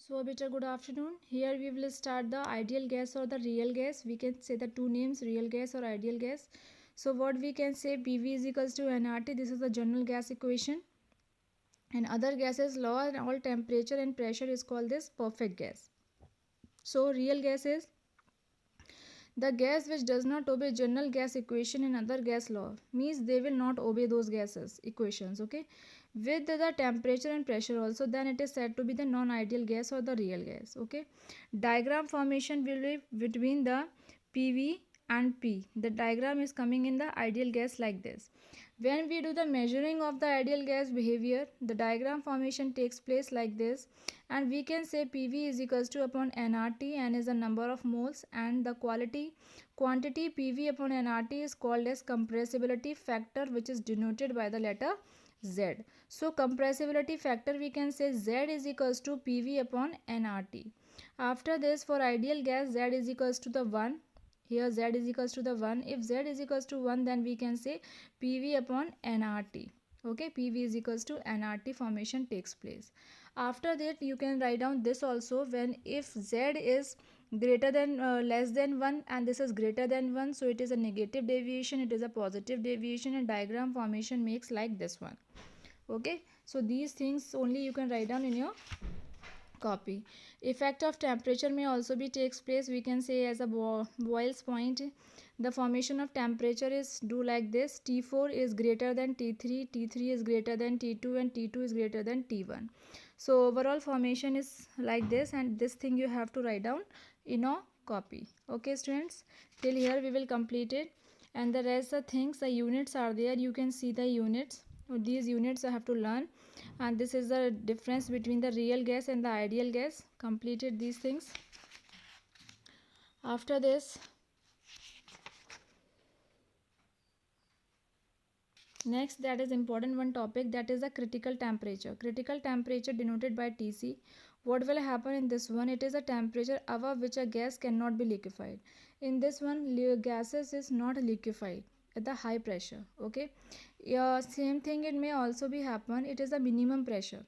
So, beta, good afternoon. Here we will start the ideal gas or the real gas. We can say the two names, real gas or ideal gas. So, what we can say, PV is equals to nRT. This is the general gas equation. And other gases, lower and all temperature and pressure is called this perfect gas. So, real gas is the gas which does not obey general gas equation and other gas law, means they will not obey those gases equations, okay, with the temperature and pressure also, then it is said to be the non-ideal gas or the real gas, okay. Diagram formation will be between the PV and P. The diagram is coming in the ideal gas like this. When we do the measuring of the ideal gas behavior, the diagram formation takes place like this, and we can say PV is equals to upon nRT, n is the number of moles, and the quantity PV upon nRT is called as compressibility factor, which is denoted by the letter Z. So compressibility factor we can say Z is equals to PV upon nRT. After this, for ideal gas, Z is equals to the 1. Here Z is equals to the 1. If Z is equals to 1, then we can say PV upon nRT. Okay, PV is equals to nRT formation takes place. After that, you can write down this also, when if Z is greater than less than 1 and this is greater than 1, so it is a negative deviation, it is a positive deviation, and diagram formation makes like this one. Okay, so these things only you can write down in your copy. Effect of temperature may also be takes place, we can say as a Boyle's point. The formation of temperature is do like this: T4 is greater than T3, T3 is greater than T2, and T2 is greater than T1. So overall formation is like this, and this thing you have to write down in a copy. Okay students, till here we will complete it, and the rest of things, the units are there, you can see the units. These units I have to learn, and this is the difference between the real gas and the ideal gas. Completed these things. After this, next, that is important one topic, that is the critical temperature. Critical temperature denoted by TC. What will happen in this one? It is a temperature above which a gas cannot be liquefied. In this one, gases is not liquefied at the high pressure. Okay, yeah, same thing it may also be happen, it is a minimum pressure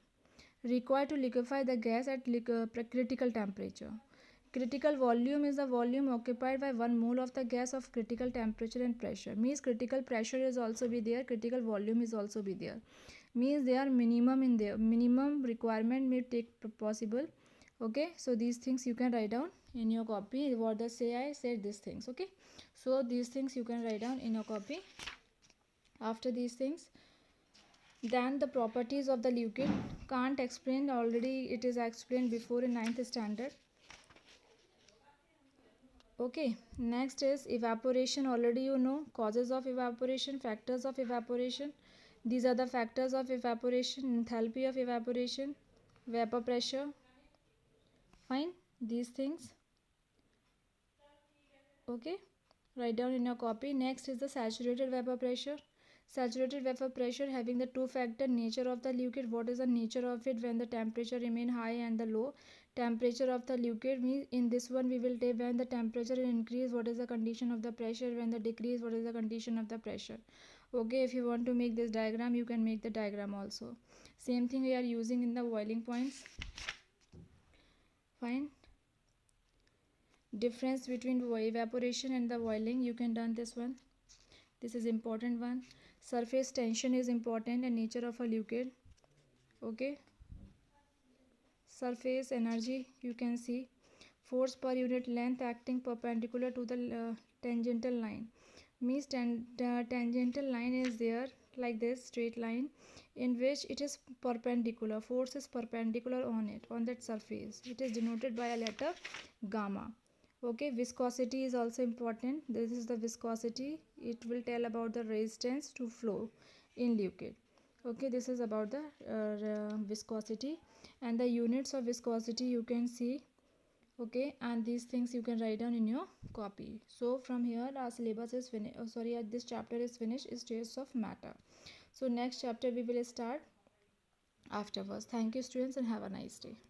required to liquefy the gas at critical temperature. Critical volume is the volume occupied by 1 mole of the gas of critical temperature and pressure. Means critical pressure is also be there, critical volume is also be there. Means they are minimum in there. Minimum requirement may take possible. Okay, so these things you can write down in your copy. What does say? I said these things. Okay, so these things you can write down in your copy. After these things, then the properties of the liquid can't explain, already it is explained before in 9th standard. Okay, next is evaporation. Already you know causes of evaporation, factors of evaporation. These are the factors of evaporation: enthalpy of evaporation, vapor pressure. Fine, these things. Okay, write down in your copy. Next is the saturated vapor pressure. Saturated vapor pressure having the two factor: nature of the liquid. What is the nature of it when the temperature remain high and the low? Temperature of the liquid means in this one we will take when the temperature increase, what is the condition of the pressure, when the decrease, what is the condition of the pressure. Okay, if you want to make this diagram, you can make the diagram also. Same thing we are using in the boiling points. Fine. Difference between evaporation and the boiling, you can done this one. This is important one. Surface tension is important and nature of a liquid. Okay, surface energy you can see. Force per unit length acting perpendicular to the tangential line. Means tangential line is there like this straight line in which it is perpendicular, force is perpendicular on it, on that surface. It is denoted by a letter gamma. Okay, viscosity is also important. This is the viscosity, it will tell about the resistance to flow in liquid. Okay, this is about the viscosity, and the units of viscosity you can see. Okay, and these things you can write down in your copy. So from here our syllabus is finished. Oh, sorry, this chapter is finished, is states of matter. So next chapter we will start afterwards. Thank you students and have a nice day.